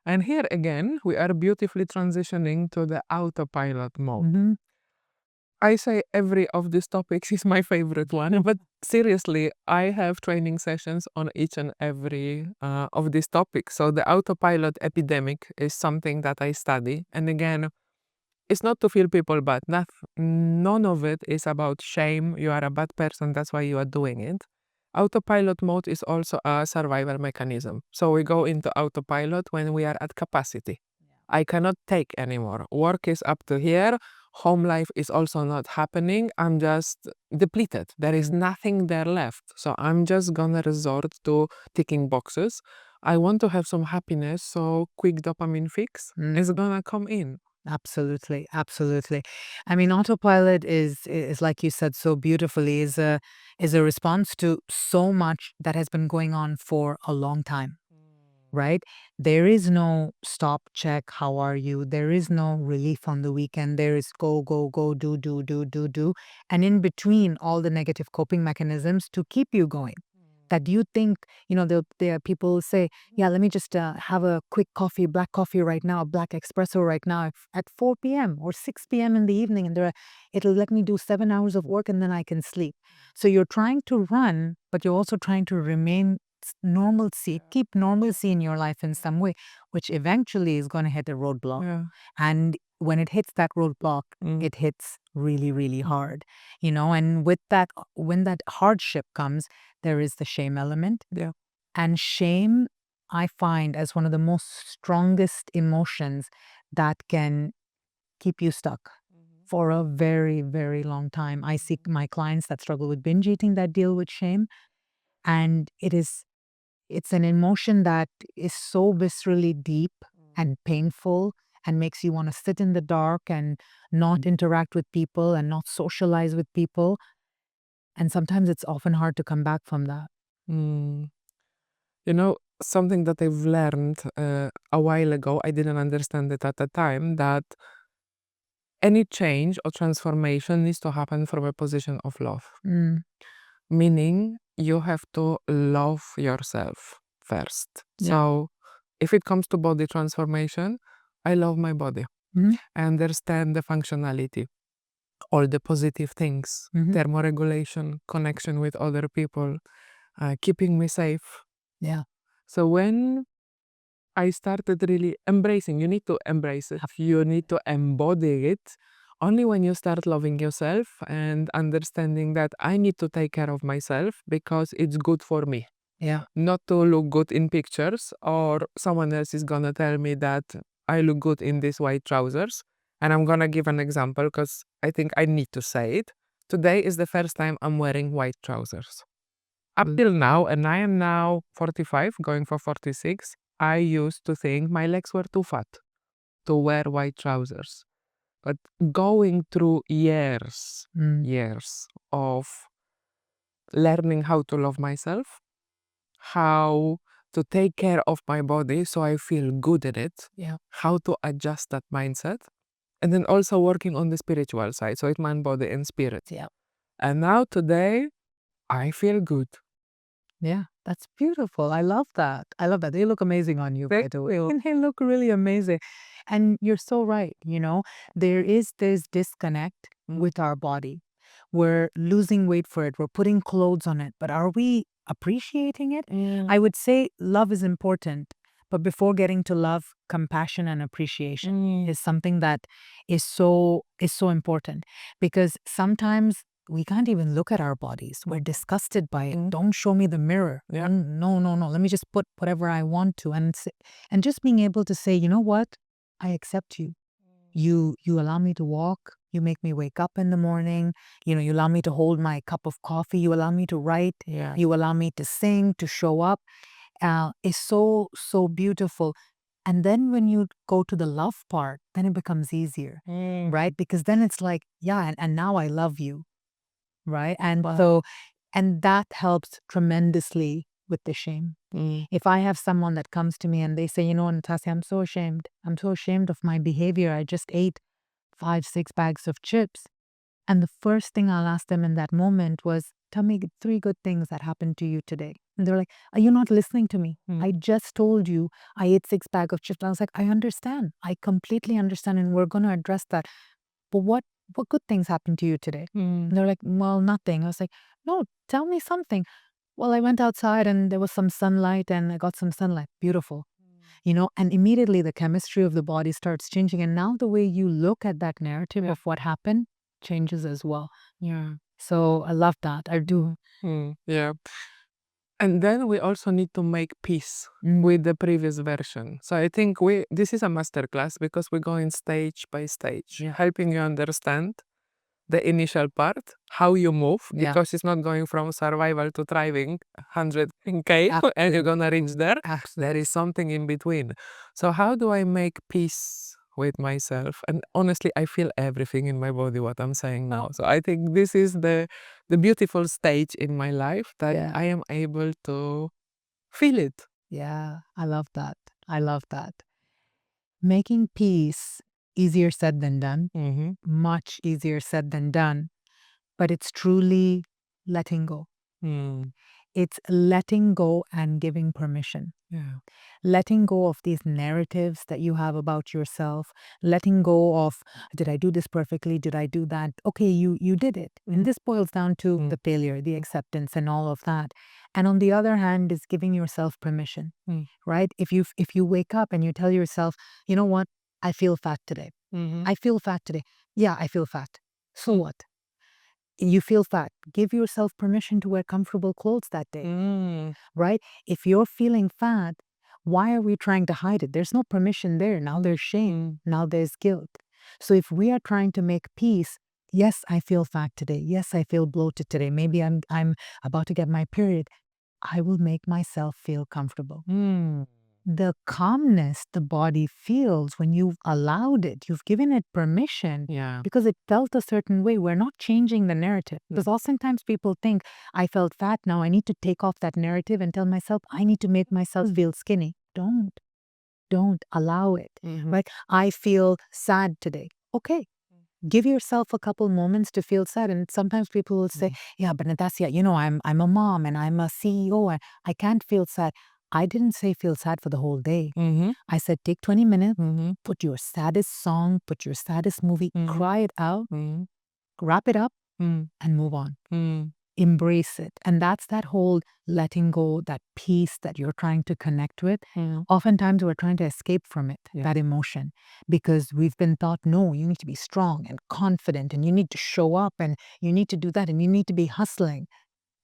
And here again, we are beautifully transitioning to the autopilot mode. Mm-hmm. I say every of these topics is my favorite one, but seriously, I have training sessions on each and every of these topics. So the autopilot epidemic is something that I study. And again, it's not to feel people bad. None of it is about shame. You are a bad person. That's why you are doing it. Autopilot mode is also a survival mechanism. So we go into autopilot when we are at capacity. I cannot take anymore. Work is up to here. Home life is also not happening. I'm just depleted. There is nothing there left. So I'm just gonna resort to ticking boxes. I want to have some happiness, so quick dopamine fix is gonna come in. Absolutely, absolutely. I mean, autopilot is like you said so beautifully, is a response to so much that has been going on for a long time, right? There is no stop, check, how are you? There is no relief on the weekend. There is go, go, go, do, do, do, do, do. And in between all the negative coping mechanisms to keep you going. that you think, there are people who say, yeah, let me just have a quick coffee, black coffee right now, a black espresso right now at 4 p.m. or 6 p.m. in the evening. And it'll let me do 7 hours of work and then I can sleep. So you're trying to run, but you're also trying to remain normalcy, keep normalcy in your life in some way, which eventually is going to hit a roadblock. Yeah. And when it hits that roadblock, it hits really, really hard, and with that, when that hardship comes, there is the shame element. Yeah. And shame, I find, as one of the most strongest emotions that can keep you stuck for a very, very long time. I see my clients that struggle with binge eating that deal with shame. And it's an emotion that is so viscerally deep and painful and makes you want to sit in the dark and not interact with people and not socialize with people. And sometimes it's often hard to come back from that. Something that I've learned a while ago, I didn't understand it at the time, that any change or transformation needs to happen from a position of love. Meaning you have to love yourself first. Yeah. So if it comes to body transformation, I love my body. I understand the functionality, all the positive things, thermoregulation, connection with other people, keeping me safe. Yeah. So when I started really embracing, you need to embrace it, you need to embody it. Only when you start loving yourself and understanding that I need to take care of myself because it's good for me. Yeah. Not to look good in pictures, or someone else is gonna tell me that I look good in these white trousers. And I'm gonna give an example because I think I need to say it. Today is the first time I'm wearing white trousers. Up till now, and I am now 45, going for 46, I used to think my legs were too fat to wear white trousers. But going through years of learning how to love myself, how to take care of my body so I feel good in it, how to adjust that mindset, and then also working on the spiritual side, so it's mind, body, and spirit. Yeah. And now today, I feel good. Yeah, that's beautiful. I love that. I love that. They look amazing on you, by Thank the way. you. And they look really amazing. And you're so right. There is this disconnect with our body. We're losing weight for it. We're putting clothes on it. But are we appreciating it? I would say love is important. But before getting to love, compassion and appreciation is something that is so important, because sometimes we can't even look at our bodies. We're disgusted by it. Don't show me the mirror. Yeah. No. Let me just put whatever I want to. And just being able to say, you know what? I accept you. You allow me to walk. You make me wake up in the morning. You allow me to hold my cup of coffee. You allow me to write. Yeah. You allow me to sing, to show up. Is so, so beautiful. And then when you go to the love part, then it becomes easier, right? Because then it's like, yeah, and now I love you. Right. And Wow. and that helps tremendously with the shame. If I have someone that comes to me and they say, Natassia, I'm so ashamed. I'm so ashamed of my behavior. I just ate 5-6 bags of chips. And the first thing I'll ask them in that moment was, tell me 3 good things that happened to you today. And they're like, are you not listening to me? I just told you I ate 6 bags of chips. I was like, I understand. I completely understand. And we're going to address that. But what good things happened to you today? And they're like, well, nothing. I was like, no, tell me something. Well, I went outside and there was some sunlight and I got some sunlight. Beautiful. And immediately the chemistry of the body starts changing. And now the way you look at that narrative of what happened changes as well. Yeah. So I love that. I do. Yeah. And then we also need to make peace with the previous version. So I think this is a masterclass because we're going stage by stage, helping you understand the initial part, how you move, because it's not going from survival to thriving 100K and you're gonna reach there. There is something in between. So how do I make peace with myself? And honestly, I feel everything in my body, what I'm saying now. So I think this is the beautiful stage in my life that I am able to feel it. Yeah, I love that. I love that. Making peace, easier said than done. Much easier said than done. But it's truly letting go. It's letting go and giving permission. Yeah. Letting go of these narratives that you have about yourself, letting go of, did I do this perfectly? Did I do that? Okay, you did it. And this boils down to the failure, the acceptance, and all of that. And on the other hand is giving yourself permission, right? If you wake up and you tell yourself, you know what? I feel fat today. I feel fat today. Yeah, I feel fat. So what? You feel fat. Give yourself permission to wear comfortable clothes that day, right? If you're feeling fat, why are we trying to hide it? There's no permission there. Now there's shame. Now there's guilt. So if we are trying to make peace, yes, I feel fat today. Yes, I feel bloated today. Maybe I'm about to get my period. I will make myself feel comfortable. The calmness the body feels when you've allowed it, you've given it permission Yeah. because it felt a certain way. We're not changing the narrative. Because oftentimes people think, I felt fat, now I need to take off that narrative and tell myself, I need to make myself feel skinny. Don't allow it. Right? I feel sad today. Okay. Give yourself a couple moments to feel sad. And sometimes people will say, yeah, but Natassia, I'm a mom and I'm a CEO and I can't feel sad. I didn't say feel sad for the whole day. I said take 20 minutes, put your saddest song, put your saddest movie, cry it out, wrap it up, and move on. Embrace it. And that's that whole letting go, that peace that you're trying to connect with. Oftentimes we're trying to escape from it, that emotion, because we've been taught, no, you need to be strong and confident and you need to show up and you need to do that and you need to be hustling.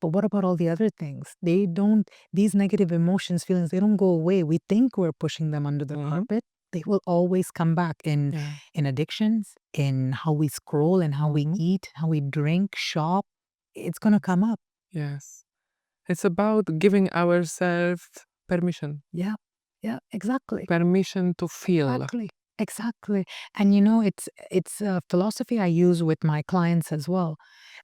But what about all the other things? These negative emotions, feelings, they don't go away. We think we're pushing them under the carpet. They will always come back in addictions, in how we scroll and how we eat, how we drink, shop. It's going to come up. Yes. It's about giving ourselves permission. Yeah, exactly. Permission to feel. Exactly. And it's a philosophy I use with my clients as well.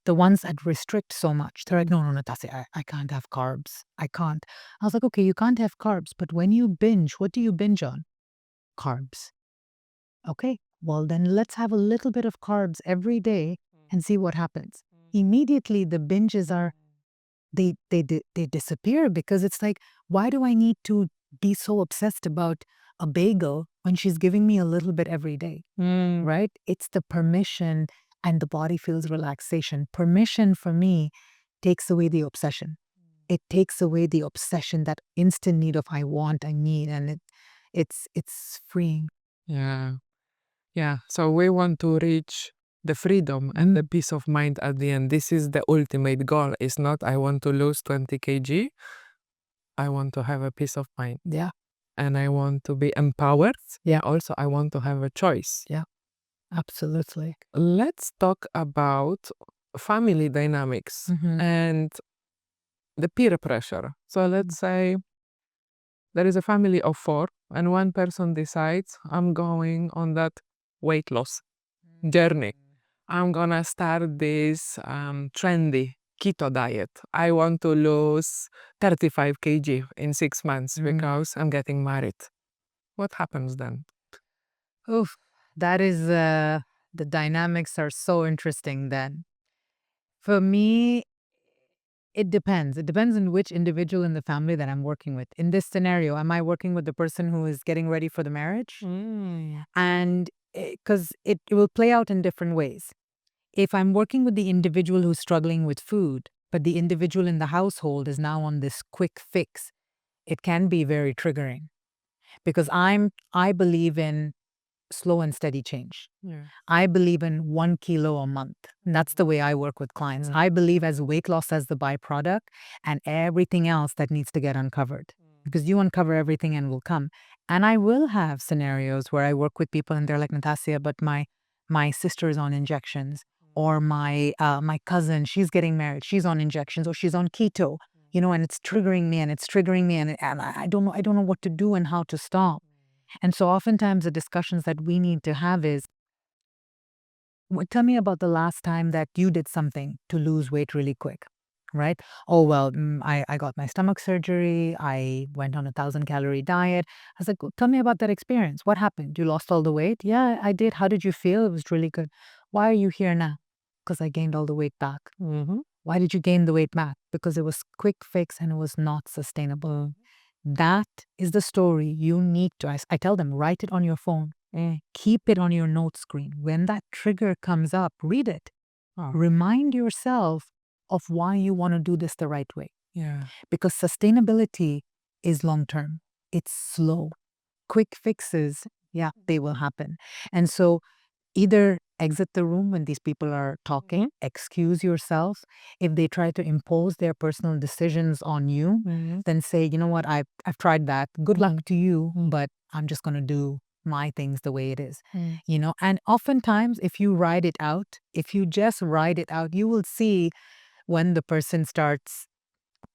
The ones that restrict so much. They're like, no, Natassia, I can't have carbs. I can't. I was like, okay, you can't have carbs, but when you binge, what do you binge on? Carbs. Okay, well then let's have a little bit of carbs every day and see what happens. Immediately the binges are they disappear because it's like, why do I need to be so obsessed about a bagel when she's giving me a little bit every day, right? It's the permission and the body feels relaxation. Permission for me takes away the obsession. It takes away the obsession, that instant need of I want, I need, and it's freeing. Yeah. Yeah. So we want to reach the freedom and the peace of mind at the end. This is the ultimate goal. It's not I want to lose 20 kg. I want to have a peace of mind. Yeah. And I want to be empowered. Yeah. Also, I want to have a choice. Yeah. Absolutely. Let's talk about family dynamics and the peer pressure. So let's say there is a family of 4 and one person decides I'm going on that weight loss journey. I'm gonna start this trendy keto diet. I want to lose 35 kg in 6 months because I'm getting married. What happens then? Oof, that is the dynamics are so interesting then. For me, it depends. It depends on which individual in the family that I'm working with. In this scenario, am I working with the person who is getting ready for the marriage? And because it will play out in different ways. If I'm working with the individual who's struggling with food, but the individual in the household is now on this quick fix, it can be very triggering because I believe in slow and steady change. Yeah. I believe in 1 kilo a month. And that's the way I work with clients. I believe as weight loss as the byproduct and everything else that needs to get uncovered. Because you uncover everything and will come. And I will have scenarios where I work with people and they're like, Natassia, but my sister is on injections, or my cousin, she's getting married, she's on injections, or she's on keto, and it's triggering me and I don't know what to do and how to stop. And so oftentimes the discussions that we need to have is, tell me about the last time that you did something to lose weight really quick, right? Oh, well, I got my stomach surgery. I went on a 1,000-calorie diet. I was like, well, tell me about that experience. What happened? You lost all the weight? Yeah, I did. How did you feel? It was really good. Why are you here now? Because I gained all the weight back. Why did you gain the weight back? Because it was quick fix and it was not sustainable. That is the story you need to. I tell them, write it on your phone. Keep it on your note screen. When that trigger comes up, read it. Remind yourself of why you want to do this the right way. Yeah. Because sustainability is long term. It's slow. Quick fixes, yeah, they will happen. And so either exit the room when these people are talking, excuse yourself. If they try to impose their personal decisions on you, then say, you know what, I've tried that. Good luck to you, but I'm just going to do my things the way it is. You know, and oftentimes if you ride it out, if you just ride it out, you will see when the person starts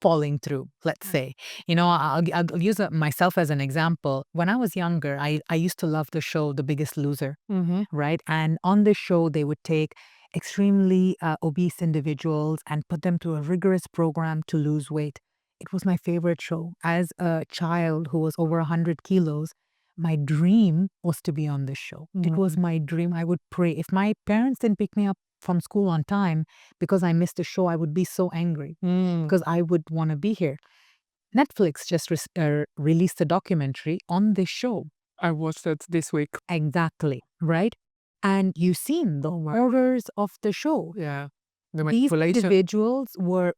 falling through, let's say. You know, I'll use myself as an example. When I was younger, I used to love the show The Biggest Loser, right? And on this show, they would take extremely obese individuals and put them through a rigorous program to lose weight. It was my favorite show. As a child who was over 100 kilos, my dream was to be on this show. It was my dream. I would pray. If my parents didn't pick me up from school on time because I missed the show, I would be so angry because I would want to be here. Netflix just released a documentary on this show. I watched it this week. Exactly, right? And you've seen the horrors of the show. Yeah. The These manipulation. individuals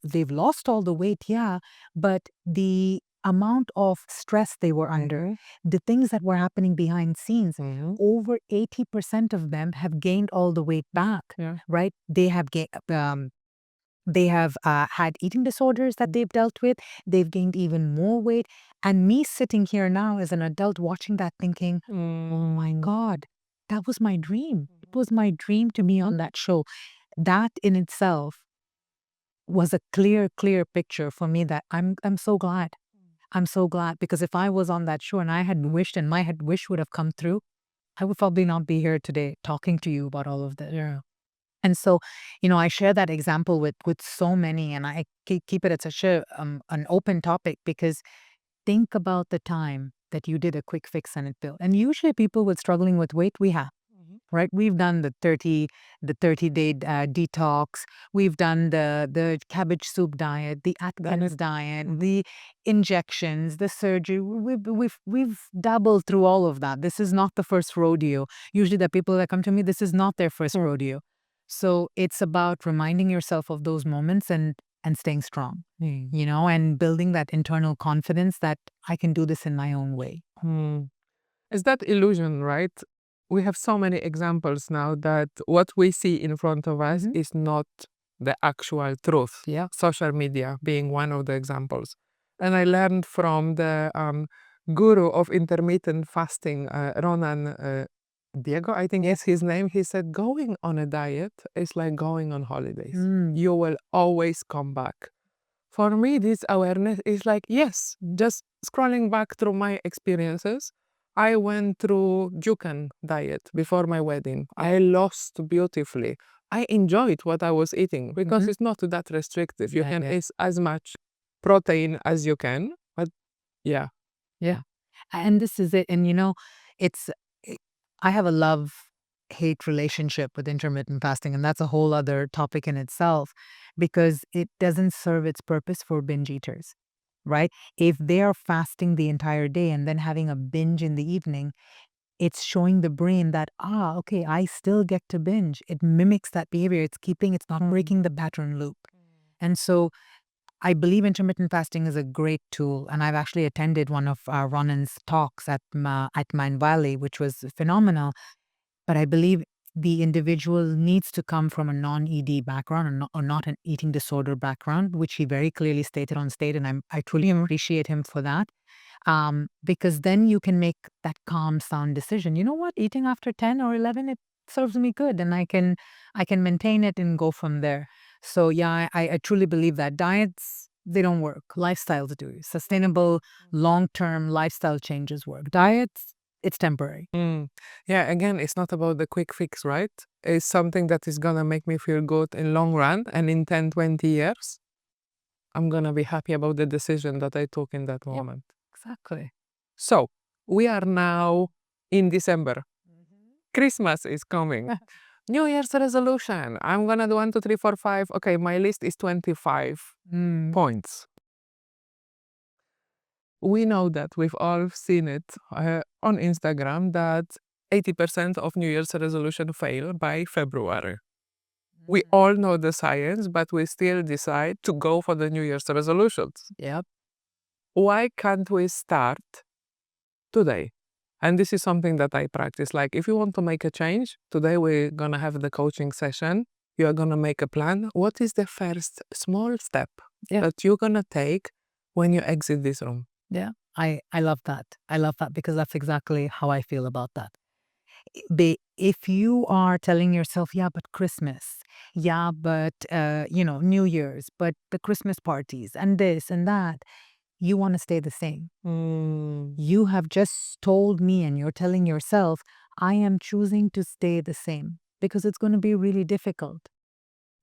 they've lost all the weight, yeah, but the amount of stress they were under, the things that were happening behind scenes, over 80% of them have gained all the weight back, right? They have had eating disorders that they've dealt with. They've gained even more weight. And me sitting here now as an adult watching that thinking, oh my God, that was my dream. It was my dream to be on that show. That in itself was a clear picture for me that I'm so glad. I'm so glad, because if I was on that show and I had wished and my wish would have come through, I would probably not be here today talking to you about all of this. Yeah. And so, you know, I share that example with so many, and I keep it at such an open topic, because think about the time that you did a quick fix and it built. And usually people with struggling with weight, we have, right? We've done the 30-day detox. We've done the cabbage soup diet, the Atkins diet, the injections, the surgery. We've dabbled through all of that. This is not the first rodeo. Usually the people that come to me, this is not their first rodeo. So it's about reminding yourself of those moments and staying strong, you know, and building that internal confidence that I can do this in my own way. Is that illusion, right? We have so many examples now that what we see in front of us is not the actual truth. Yeah. Social media being one of the examples. And I learned from the guru of intermittent fasting, Ronan Diego, I think is his name. He said, going on a diet is like going on holidays. You will always come back. For me, this awareness is like, yes, just scrolling back through my experiences. I went through Jukan diet before my wedding. I lost beautifully. I enjoyed what I was eating because it's not that restrictive. You can eat as much protein as you can, but yeah. And this is it. And you know, I have a love-hate relationship with intermittent fasting, and that's a whole other topic in itself, because it doesn't serve its purpose for binge eaters, right? If they are fasting the entire day and then having a binge in the evening, it's showing the brain that, okay, I still get to binge. It mimics that behavior. It's not breaking the pattern loop. And so I believe intermittent fasting is a great tool, and I've actually attended one of Ronan's talks at Mind Valley, which was phenomenal. But I believe the individual needs to come from a non-ED background, or not an eating disorder background, which he very clearly stated on stage, and I truly appreciate him for that. Because then you can make that calm, sound decision. You know what? Eating after 10 or 11, it serves me good, and I can maintain it and go from there. So yeah, I truly believe that diets, they don't work. Lifestyles do. Sustainable, long-term lifestyle changes work. Diets, it's temporary. Yeah, again, it's not about the quick fix, right? It's something that is gonna make me feel good in long run, and in 10, 20 years, I'm gonna be happy about the decision that I took in that moment. Exactly. So we are now in December. Christmas is coming. New Year's resolution. I'm gonna do 1, 2, 3, 4, 5. Okay, my list is 25 points. We know that we've all seen it on Instagram that 80% of New Year's resolution fail by February. We all know the science, but we still decide to go for the New Year's resolutions. Yep. Why can't we start today? And this is something that I practice. Like, if you want to make a change, today we're gonna have the coaching session. You are gonna make a plan. What is the first small step that you're gonna take when you exit this room? Yeah. I love that. I love that because that's exactly how I feel about that. If you are telling yourself, yeah, but Christmas, yeah, but New Year's, but the Christmas parties and this and that, you want to stay the same. You have just told me and you're telling yourself, I am choosing to stay the same because it's going to be really difficult.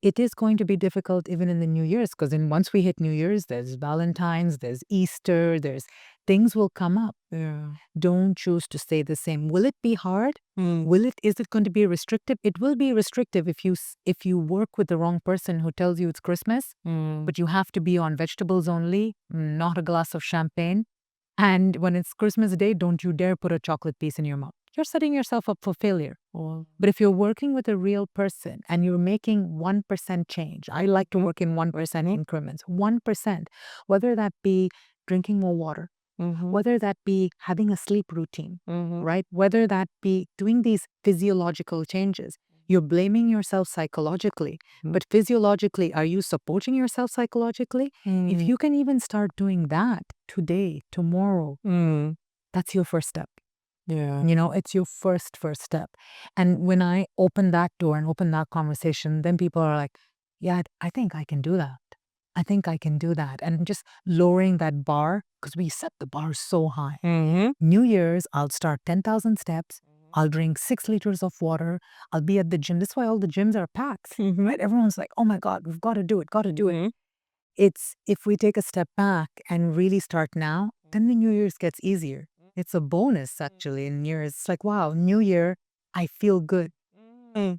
It is going to be difficult even in the New Year's because once we hit New Year's, there's Valentine's, there's Easter, there's things will come up. Yeah. Don't choose to stay the same. Will it be hard? Is it going to be restrictive? It will be restrictive if you work with the wrong person who tells you it's Christmas, but you have to be on vegetables only, not a glass of champagne. And when it's Christmas Day, don't you dare put a chocolate piece in your mouth. You're setting yourself up for failure. But if you're working with a real person and you're making 1% change, I like to work in 1% increments, 1%, whether that be drinking more water, whether that be having a sleep routine, right? Whether that be doing these physiological changes. You're blaming yourself psychologically, but physiologically, are you supporting yourself psychologically? If you can even start doing that today, tomorrow, that's your first step. Yeah. It's your first step. And when I open that door and open that conversation, then people are like, yeah, I think I can do that. I think I can do that. And just lowering that bar, because we set the bar so high. New Year's, I'll start 10,000 steps. I'll drink 6 liters of water. I'll be at the gym. That's why all the gyms are packed, right? Everyone's like, oh my God, we've got to do it, got to do it. It's if we take a step back and really start now, then the New Year's gets easier. It's a bonus actually in New Year's. It's like, wow, New Year, I feel good.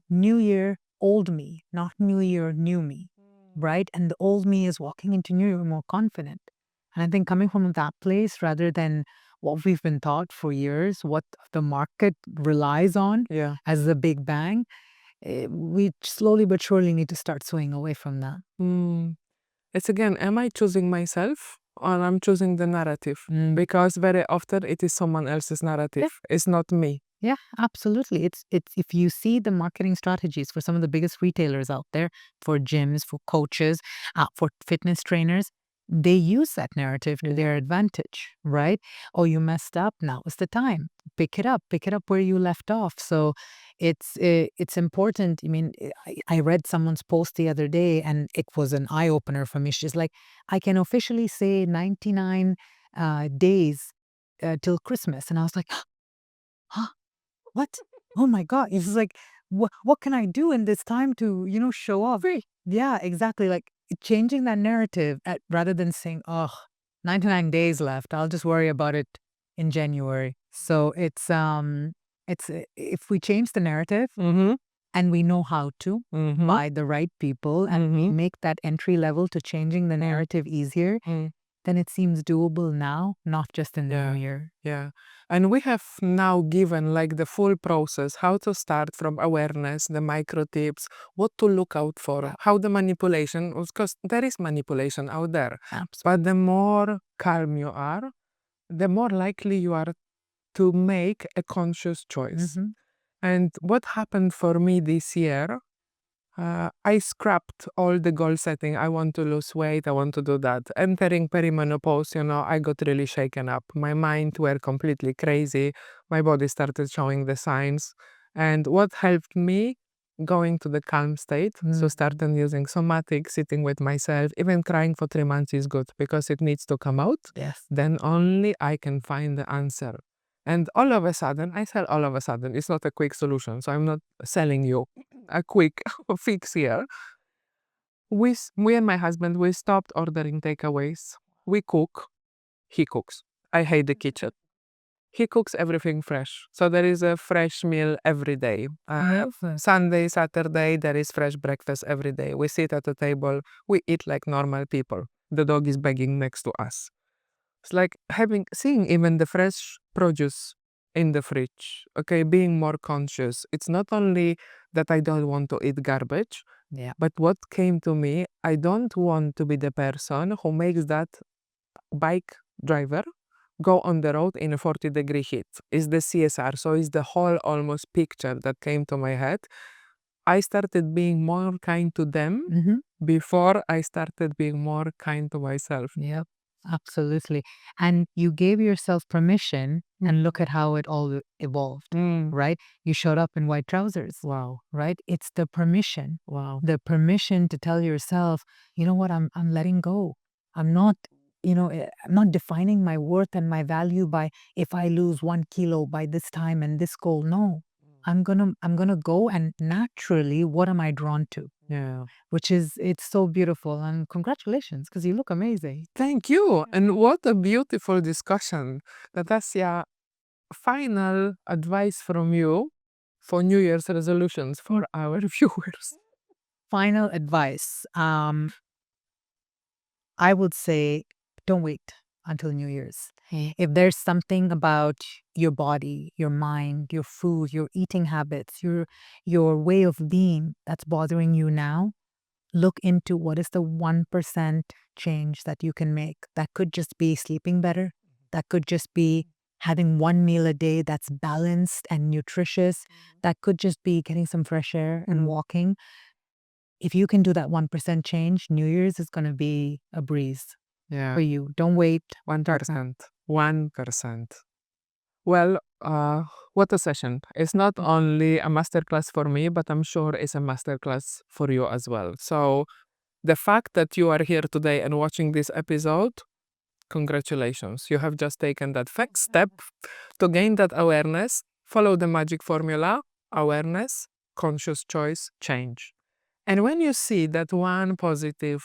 New Year, old me, not New Year, new me, right? And the old me is walking into New Year more confident. And I think coming from that place rather than what we've been taught for years, what the market relies on Yeah. as the big bang, we slowly but surely need to start swaying away from that. It's again, am I choosing myself or I'm choosing the narrative? Because very often it is someone else's narrative. It's not me. Yeah, absolutely. It's if you see the marketing strategies for some of the biggest retailers out there, for gyms, for coaches, for fitness trainers, they use that narrative to their advantage, right? Oh, you messed up. Now is the time. Pick it up. Pick it up where you left off. So it's important. I mean, I read someone's post the other day, and it was an eye opener for me. She's like, I can officially say 99 days till Christmas, and I was like, huh. What? Oh my God. It's like, what can I do in this time to, show off? Yeah, exactly. Like changing that narrative rather than saying, oh, 99 days left. I'll just worry about it in January. So if we change the narrative and we know how to by the right people and we make that entry level to changing the narrative easier, then it seems doable now, not just in the new year. Yeah. And we have now given like the full process, how to start from awareness, the micro tips, what to look out for, how the manipulation, because there is manipulation out there. Absolutely. But the more calm you are, the more likely you are to make a conscious choice. And what happened for me this year, I scrapped all the goal setting. I want to lose weight. I want to do that. Entering perimenopause, I got really shaken up. My mind were completely crazy. My body started showing the signs. And what helped me? Going to the calm state. So started using somatic, sitting with myself. Even crying for 3 months is good because it needs to come out. Yes. Then only I can find the answer. And all of a sudden, I sell all of a sudden. It's not a quick solution. So I'm not selling you a quick fix here. Me and my husband, we stopped ordering takeaways. We cook. He cooks. I hate the kitchen. he cooks everything fresh. So there is a fresh meal every day. Sunday, Saturday, there is fresh breakfast every day. We sit at the table, we eat like normal people. The dog is begging next to us. It's like seeing even the fresh produce in the fridge. Okay, being more conscious. It's not only that I don't want to eat garbage, but what came to me, I don't want to be the person who makes that bike driver go on the road in a 40-degree heat. Is the CSR. So it's the whole almost picture that came to my head. I started being more kind to them before I started being more kind to myself. Yep, absolutely. And you gave yourself permission, and look at how it all evolved, right? You showed up in white trousers. Wow. Right? It's the permission. Wow. The permission to tell yourself, you know what, I'm letting go. I'm not, I'm not defining my worth and my value by if I lose 1 kilo by this time and this goal. No. I'm gonna go, and naturally, what am I drawn to? Yeah. Which is, it's so beautiful, and congratulations, because you look amazing. Thank you. And what a beautiful discussion. Natassia, final advice from you for New Year's resolutions for our viewers. Final advice. I would say, don't wait until New Year's. If there's something about your body, your mind, your food, your eating habits, your way of being that's bothering you now, look into what is the 1% change that you can make. That could just be sleeping better. That could just be having one meal a day that's balanced and nutritious. That could just be getting some fresh air and walking. If you can do that 1% change, New Year's is going to be a breeze for you. Don't wait. 1%. 1%. Well, what a session. It's not only a masterclass for me, but I'm sure it's a masterclass for you as well. So the fact that you are here today and watching this episode, congratulations. You have just taken that first step to gain that awareness. Follow the magic formula: awareness, conscious choice, change. And when you see that one positive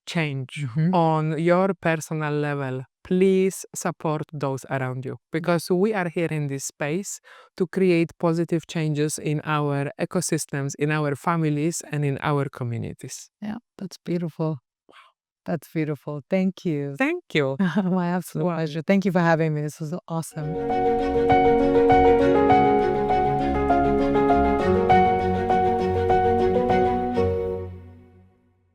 change on your personal level, please support those around you, because we are here in this space to create positive changes in our ecosystems, in our families, and in our communities. Yeah, that's beautiful. That's beautiful. Thank you. Thank you. My absolute pleasure. Thank you for having me. This was awesome.